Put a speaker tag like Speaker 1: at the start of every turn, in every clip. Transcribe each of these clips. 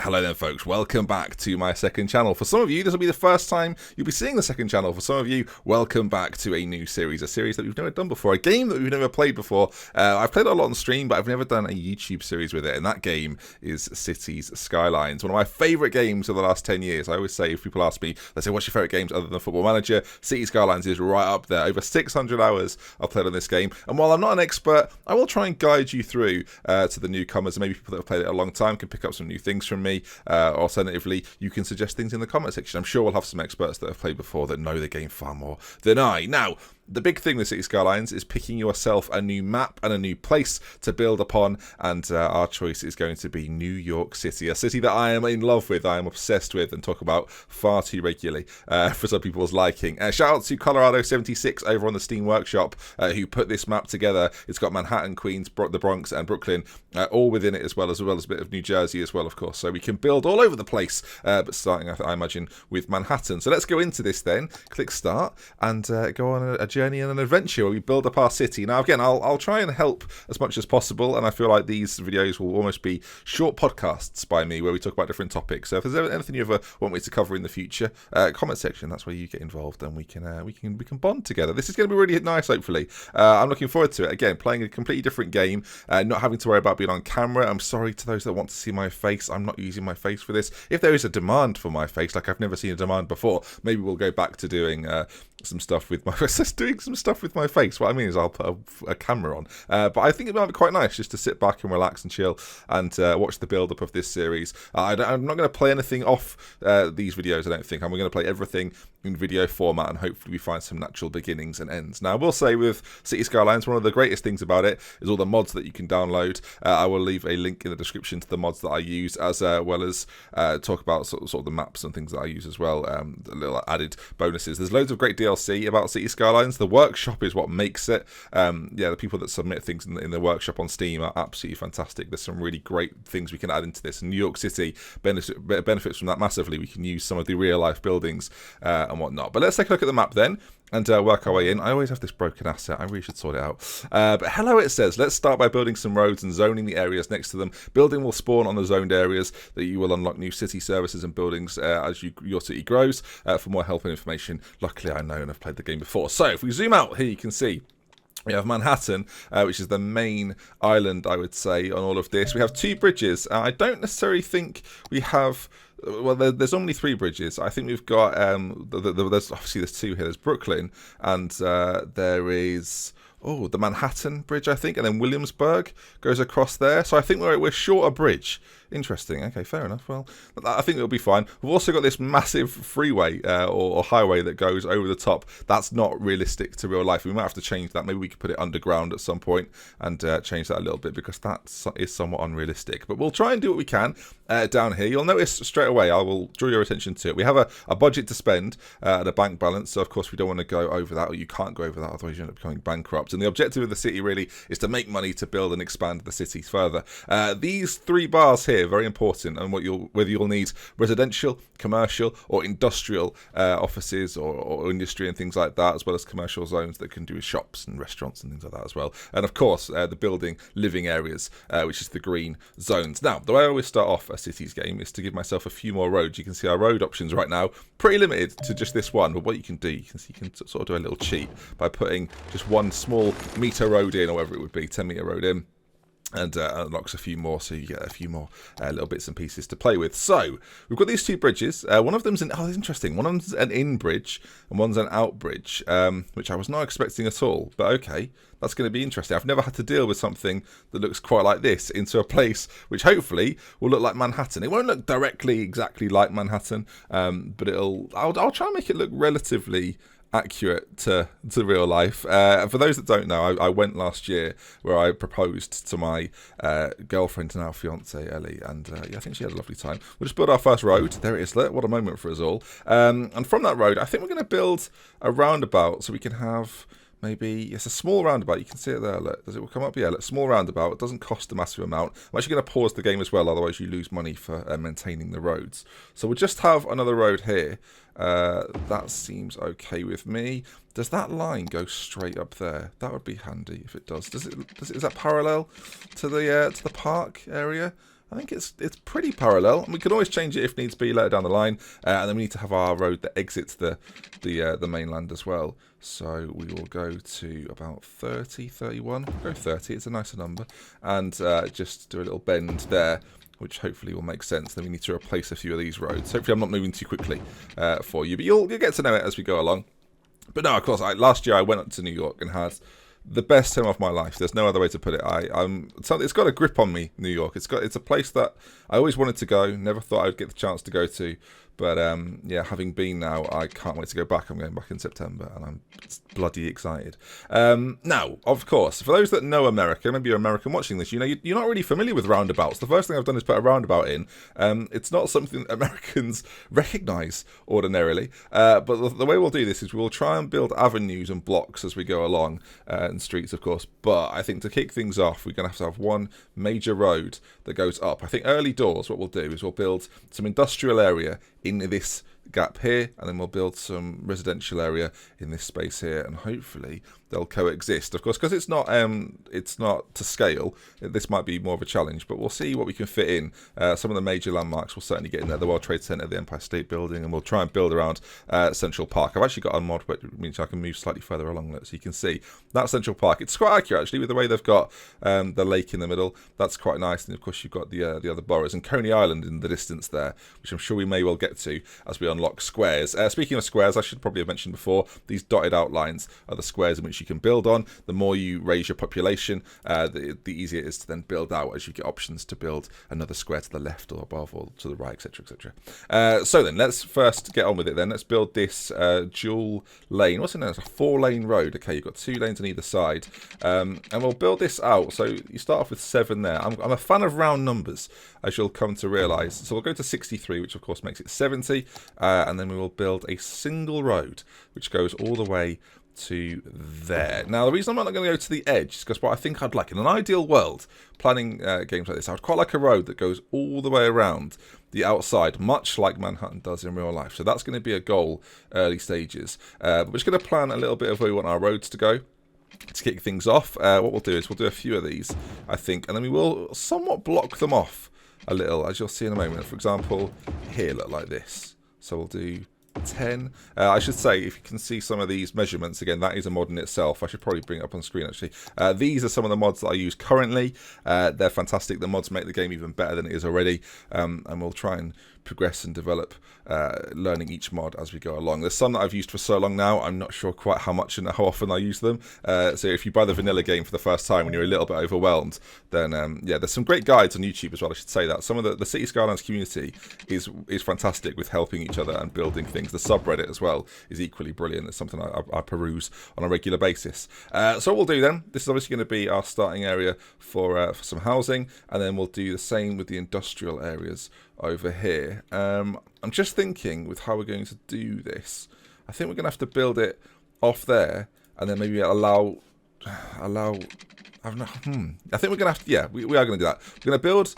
Speaker 1: Hello then folks, welcome back to my second channel. For some of you, this will be the first time you'll be seeing the second channel. For some of you, welcome back to a new series, a series that we've never done before, a game that we've never played before. I've played it a lot on stream, but I've never done a YouTube series with it, and that game is Citie's Skylines, one of my favourite games of the last 10 years. I always say, if people ask me, they say, what's your favourite games other than Football Manager? Citie Skylines is right up there. Over 600 hours I've played on this game, and while I'm not an expert, I will try and guide you through to the newcomers, and maybe people that have played it a long time can pick up some new things from me. Alternatively, you can suggest things in the comment section. I'm sure we'll have some experts that have played before that know the game far more than I. Now, the big thing with Citie Skylines is picking yourself a new map and a new place to build upon, and our choice is going to be New York City, a city that I am in love with, I am obsessed with, and talk about far too regularly for some people's liking. Shout out to Colorado76 over on the Steam Workshop who put this map together. It's got Manhattan, Queens, the Bronx, and Brooklyn all within it, as well as a bit of New Jersey as well, of course. So we can build all over the place, but starting, I imagine, with Manhattan. So let's go into this then. Click start and go on a journey and an adventure where we build up our city. Now again, I'll try and help as much as possible, and I feel like these videos will almost be short podcasts by me where we talk about different topics. So if there's anything you ever want me to cover in the future, comment section, that's where you get involved, and we can bond together. This is going to be really nice, hopefully. I'm looking forward to it. Again, playing a completely different game, not having to worry about being on camera. I'm sorry to those that want to see my face. I'm not using my face for this. If there is a demand for my face, like I've never seen a demand before, maybe we'll go back to doing some stuff with my face. Doing some stuff with my face. What I mean is I'll put a camera on. But I think it might be quite nice just to sit back and relax and chill and watch the build-up of this series. I'm not going to play anything off these videos, I don't think. I'm going to play everything in video format, and hopefully we find some natural beginnings and ends. Now, I will say with Citie Skylines, one of the greatest things about it is all the mods that you can download. I will leave a link in the description to the mods that I use, as well as talk about sort of the maps and things that I use as well, the little added bonuses. There's loads of great DLC about Citie Skylines. The workshop is what makes it. Yeah, the people that submit things in the workshop on Steam are absolutely fantastic. There's some really great things we can add into this, and New York City benefits from that massively. We can use some of the real life buildings and whatnot. But let's take a look at the map then and work our way in. I always have this broken asset. I really should sort it out. But hello, it says. Let's start by building some roads and zoning the areas next to them. Building will spawn on the zoned areas that you will unlock new city services and buildings as your city grows. For more help and information, luckily I know and I've played the game before. So if we zoom out here, you can see we have Manhattan, which is the main island, I would say, on all of this. We have two bridges. I don't necessarily think we have... Well, there's only three bridges. I think we've got... there's obviously there's two here. There's Brooklyn, and there is... Oh, the Manhattan Bridge, I think, and then Williamsburg goes across there. So I think we're short a bridge. Interesting. Okay, fair enough. Well, I think it'll be fine. We've also got this massive freeway or highway that goes over the top. That's not realistic to real life. We might have to change that. Maybe we could put it underground at some point and change that a little bit, because that is somewhat unrealistic. But we'll try and do what we can down here. You'll notice straight away, I will draw your attention to it. We have a budget to spend and a bank balance. So, of course, we don't want to go over that, or you can't go over that, otherwise you end up becoming bankrupt. And the objective of the city really is to make money to build and expand the city further. These three bars here, very important, and whether you'll need residential, commercial, or industrial offices or industry and things like that, as well as commercial zones that can do with shops and restaurants and things like that as well. And of course, the building living areas, which is the green zones. Now, the way I always start off a cities game is to give myself a few more roads. You can see our road options right now pretty limited to just this one. But what you can do, you can sort of do a little cheat by putting just one small meter road in, or whatever it would be, 10-meter road in, and unlocks a few more, so you get a few more little bits and pieces to play with. So we've got these two bridges. One of them's that's interesting. One of them's an in bridge and one's an out bridge, which I was not expecting at all. But okay, that's going to be interesting. I've never had to deal with something that looks quite like this into a place which hopefully will look like Manhattan. It won't look directly exactly like Manhattan, but I'll try and make it look relatively accurate to real life. For those that don't know, I went last year where I proposed to my girlfriend, now fiance Ellie, and yeah, I think she had a lovely time. We'll just build our first road. There it is. What a moment for us all. And from that road, I think we're going to build a roundabout so we can have... Maybe it's a small roundabout. You can see it there. Look, does it come up? Yeah, look, small roundabout. It doesn't cost a massive amount. I'm actually going to pause the game as well, otherwise you lose money for maintaining the roads. So we'll just have another road here. That seems okay with me. Does that line go straight up there? That would be handy if it does. Is that parallel to the park area? I think it's pretty parallel. We can always change it if needs be later down the line. And then we need to have our road that exits the mainland as well. So we will go to about 30, 31. We'll go 30, it's a nicer number. And just do a little bend there, which hopefully will make sense. Then we need to replace a few of these roads. Hopefully I'm not moving too quickly for you, but you'll get to know it as we go along. But no, of course, last year I went up to New York and had the best time of my life. There's no other way to put it. It's got a grip on me, New York. It's a place that I always wanted to go. Never thought I'd get the chance to go to. But yeah, having been now, I can't wait to go back. I'm going back in September, and I'm bloody excited. Now, of course, for those that know America, maybe you're American watching this, you know you're not really familiar with roundabouts. The first thing I've done is put a roundabout in. It's not something that Americans recognise ordinarily. But the way we'll do this is we'll try and build avenues and blocks as we go along, and streets, of course. But I think to kick things off, we're going to have one major road that goes up. I think early doors, what we'll do is we'll build some industrial area in this gap here, and then we'll build some residential area in this space here, and hopefully they'll coexist. Of course, because it's not to scale, this might be more of a challenge, but we'll see what we can fit in. Some of the major landmarks will certainly get in there: the World Trade Center, the Empire State Building, and we'll try and build around Central Park. I've actually got a mod which means I can move slightly further along that, so you can see that Central Park. It's quite accurate actually with the way they've got the lake in the middle. That's quite nice, and of course you've got the other boroughs and Coney Island in the distance there, which I'm sure we may well get to as we unlock squares. Speaking of squares, I should probably have mentioned before, these dotted outlines are the squares in which you can build on. The more you raise your population, the easier it is to then build out as you get options to build another square to the left or above or to the right, etc, etc. So then, let's first get on with it then. Let's build this dual lane. What's it known as? A 4-lane road. Okay, you've got 2 lanes on either side. And we'll build this out. So you start off with 7 there. I'm a fan of round numbers, as you'll come to realise. So we'll go to 63, which of course makes it 70. And then we will build a single road, which goes all the way to there. Now, the reason I'm not going to go to the edge is because what I think I'd like in an ideal world, planning games like this, I would quite like a road that goes all the way around the outside, much like Manhattan does in real life. So that's going to be a goal early stages. But we're just going to plan a little bit of where we want our roads to go. To kick things off, what we'll do is we'll do a few of these, I think, and then we will somewhat block them off a little, as you'll see in a moment. For example, here, look like this. So we'll do 10. I should say, if you can see some of these measurements, again, that is a mod in itself. I should probably bring it up on screen, actually. These are some of the mods that I use currently. They're fantastic. The mods make the game even better than it is already. And we'll try and progress and develop, learning each mod as we go along. There's some that I've used for so long now, I'm not sure quite how much and how often I use them. So if you buy the vanilla game for the first time when you're a little bit overwhelmed, then yeah, there's some great guides on YouTube as well, I should say that. Some of the Citie Skylines community is fantastic with helping each other and building things. The subreddit as well is equally brilliant. It's something I peruse on a regular basis. So what we'll do then, this is obviously going to be our starting area for some housing, and then we'll do the same with the industrial areas over here. I'm just thinking with how we're going to do this. I think we're going to have to build it off there, and then maybe allow. I think we're going to have to. Yeah, we are going to do that. We're going to build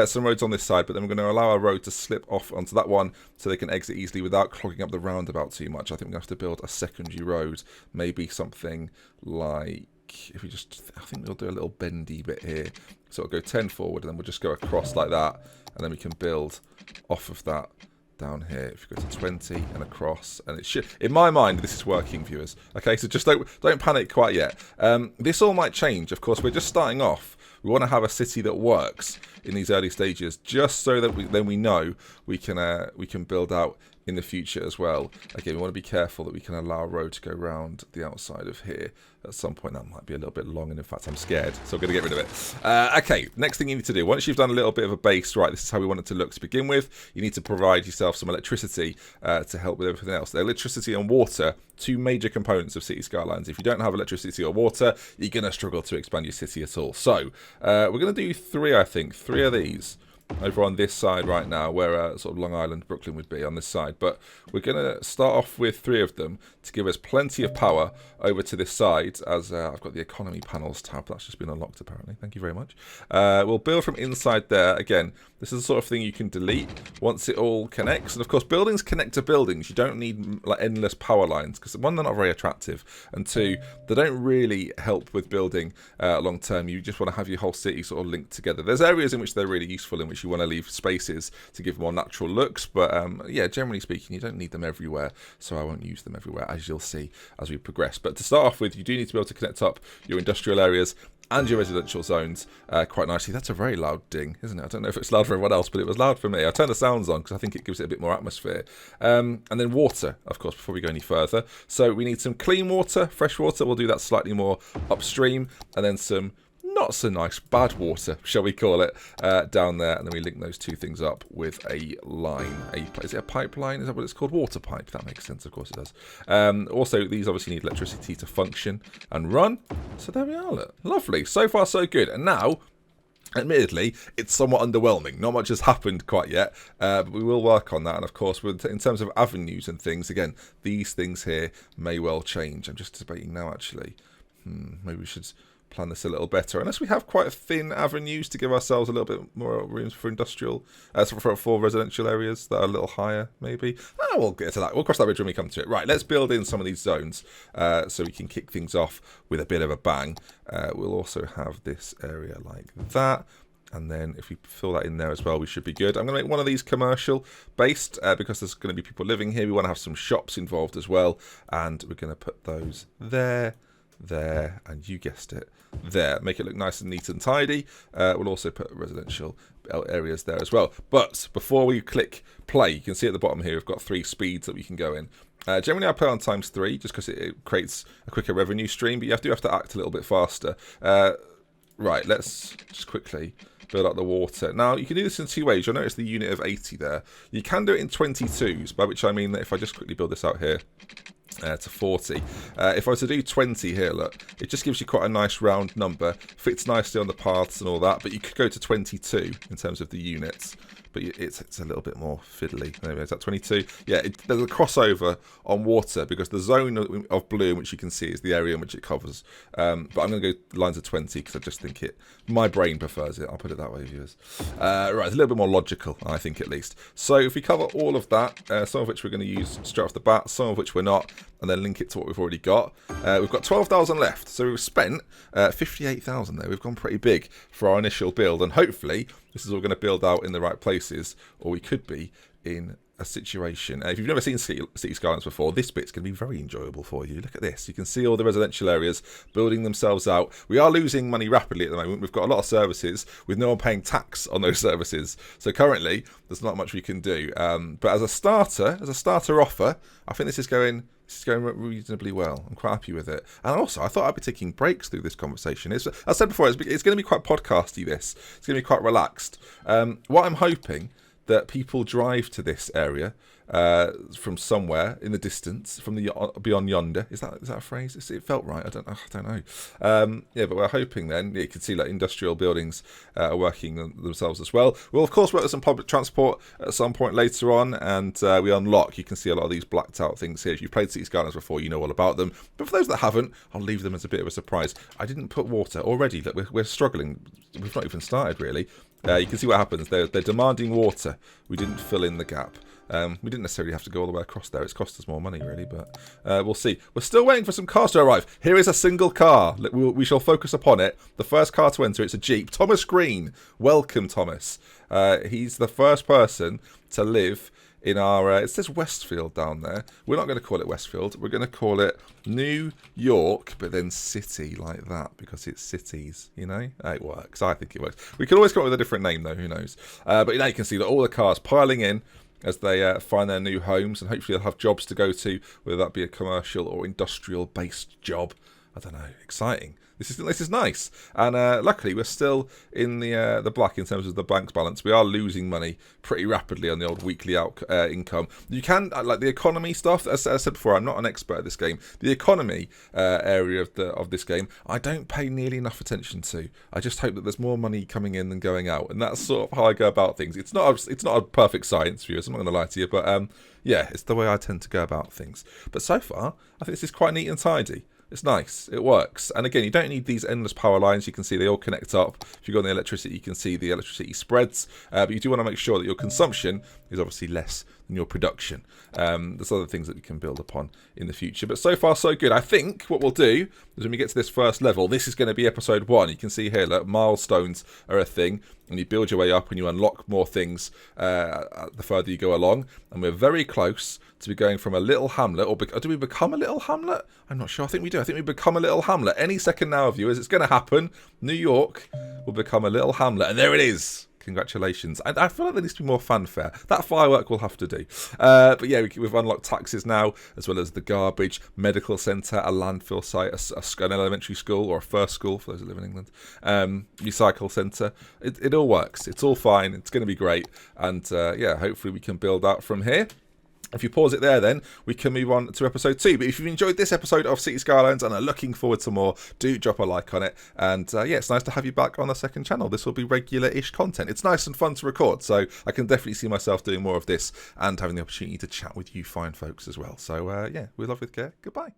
Speaker 1: some roads on this side, but then we're going to allow our road to slip off onto that one, so they can exit easily without clogging up the roundabout too much. I think we're going to have to build a secondary road, maybe something like. If we just, I think we'll do a little bendy bit here. So it'll go 10 forward, and then we'll just go across like that, and then we can build off of that down here. If you go to 20 and across, and it should, in my mind, this is working, viewers. Okay, so just don't panic quite yet. This all might change. Of course, we're just starting off. We want to have a city that works in these early stages, just so that then we know we can build out in the future as well. Again, we want to be careful that we can allow a road to go around the outside of here. At some point, that might be a little bit long, and in fact, I'm scared, so I'm going to get rid of it. Okay, next thing you need to do, once you've done a little bit of a base, right, this is how we want it to look to begin with, you need to provide yourself some electricity to help with everything else. The electricity and water, 2 major components of Citie Skylines. If you don't have electricity or water, you're going to struggle to expand your city at all. So, we're going to do 3, I think, 3 of these. Over on this side right now, where sort of Long Island, Brooklyn would be on this side. But we're going to start off with 3 of them to give us plenty of power over to this side, as I've got the economy panels tab. That's just been unlocked, apparently. Thank you very much. We'll build from inside there. Again, this is the sort of thing you can delete, once it all connects. And of course, buildings connect to buildings. You don't need like endless power lines because one, they're not very attractive, and two, they don't really help with building long term. You just want to have your whole city sort of linked together. There's areas in which they're really useful, in which you want to leave spaces to give more natural looks, but yeah, generally speaking, you don't need them everywhere, so I won't use them everywhere, as you'll see as we progress. But to start off with, you do need to be able to connect up your industrial areas and your residential zones quite nicely. That's a very loud ding, isn't it? I don't know if it's loud for everyone else, but it was loud for me. I turned the sounds on because I think it gives it a bit more atmosphere. And then water, of course, before we go any further. So we need some clean water, fresh water. We'll do that slightly more upstream. And then some not so nice bad water, shall we call it, down there. And then we link those two things up with a line. Is it a pipeline? Is that what it's called? Water pipe. That makes sense. Of course it does. Also, these obviously need electricity to function and run. So there we are. Look. Lovely. So far, so good. And now, admittedly, it's somewhat underwhelming. Not much has happened quite yet, but we will work on that. And of course, in terms of avenues and things, again, these things here may well change. I'm just debating now, actually. Maybe we should plan this a little better, unless we have quite thin avenues to give ourselves a little bit more room for industrial, for residential areas that are a little higher, maybe. We'll get to that. We'll cross that bridge when we come to it. Right, let's build in some of these zones so we can kick things off with a bit of a bang. We'll also have this area like that. And then if we fill that in there as well, we should be good. I'm going to make one of these commercial based because there's going to be people living here. We want to have some shops involved as well. And we're going to put those there, and you guessed it, there. Make it look nice and neat and tidy. We'll also put residential areas there as well. But before we click play, you can see at the bottom here we've got 3 speeds that we can go in. Generally I play on ×3 just because it creates a quicker revenue stream, but you have to act a little bit faster. Right, let's just quickly build up the water. Now, you can do this in 2 ways. You'll notice the unit of 80 there. You can do it in 22s, by which I mean that if I just quickly build this out here, to 40. If I was to do 20 here, look, it just gives you quite a nice round number, fits nicely on the paths and all that, but you could go to 22 in terms of the units, but it's a little bit more fiddly. Anyway, is that 22? Yeah, there's a crossover on water because the zone of blue, which you can see, is the area in which it covers. But I'm going to go lines of 20 because I just think my brain prefers it. I'll put it that way, viewers. Right, it's a little bit more logical, I think, at least. So if we cover all of that, some of which we're going to use straight off the bat, some of which we're not, and then link it to what we've already got. We've got 12,000 left, so we've spent 58,000 there. We've gone pretty big for our initial build, and hopefully this is all going to build out in the right places, or we could be in a situation. If you've never seen Citie Skylines before, this bit's going to be very enjoyable for you. Look at this. You can see all the residential areas building themselves out. We are losing money rapidly at the moment. We've got a lot of services with no one paying tax on those services. So currently, there's not much we can do. But as a starter offer, I think this is going reasonably well. I'm quite happy with it. And also, I thought I'd be taking breaks through this conversation. As I said before, it's going to be quite podcasty, this. It's going to be quite relaxed. What I'm hoping that people drive to this area from somewhere in the distance, from the beyond yonder. Is that a phrase? It felt right. I don't know. Yeah, but we're hoping then. You can see like industrial buildings are working themselves as well. We'll of course work with some public transport at some point later on, and we unlock. You can see a lot of these blacked out things here. If you've played Citie Skylines before, you know all about them. But for those that haven't, I'll leave them as a bit of a surprise. I didn't put water already. That we're struggling. We've not even started really. You can see what happens. They're demanding water. We didn't fill in the gap. We didn't necessarily have to go all the way across there. It's cost us more money, really, but we'll see. We're still waiting for some cars to arrive. Here is a single car. We shall focus upon it. The first car to enter, it's a Jeep. Thomas Green. Welcome, Thomas. He's the first person to live in our... it says Westfield down there. We're not going to call it Westfield. We're going to call it New York, but then City like that, because it's cities, you know? It works. I think it works. We could always come up with a different name, though. Who knows? But now you can see that all the cars piling in as they find their new homes, and hopefully they'll have jobs to go to, whether that be a commercial or industrial-based job. I don't know. Exciting. This is nice, and luckily we're still in the black in terms of the bank's balance. We are losing money pretty rapidly on the old weekly income. You can like the economy stuff. As I said before, I'm not an expert at this game. The economy area of this game, I don't pay nearly enough attention to. I just hope that there's more money coming in than going out, and that's sort of how I go about things. It's not a perfect science, viewers. I'm not going to lie to you, but yeah, it's the way I tend to go about things. But so far, I think this is quite neat and tidy. It's nice. It works. And again, you don't need these endless power lines. You can see they all connect up. If you go on the electricity, you can see the electricity spreads. But you do want to make sure that your consumption is obviously less than your production. There's other things that you can build upon in the future. But so far, so good. I think what we'll do is when we get to this first level, this is going to be episode 1. You can see here, look, milestones are a thing. And you build your way up and you unlock more things the further you go along. And we're very close to be going from a little hamlet, or do we become a little hamlet? I'm not sure. I think we do. I think we become a little hamlet. Any second now, viewers, it's going to happen. New York will become a little hamlet. And there it is. Congratulations. And I feel like there needs to be more fanfare. That firework will have to do. But yeah, we've unlocked taxis now, as well as the garbage, medical centre, a landfill site, an elementary school, or a first school for those who live in England, recycle centre. It all works. It's all fine. It's going to be great. And yeah, hopefully we can build out from here. If you pause it there, then we can move on to episode 2. But if you've enjoyed this episode of Citie Skylines and are looking forward to more, do drop a like on it. And yeah, it's nice to have you back on the second channel. This will be regular-ish content. It's nice and fun to record, so I can definitely see myself doing more of this and having the opportunity to chat with you fine folks as well. So yeah, with love, with care, goodbye.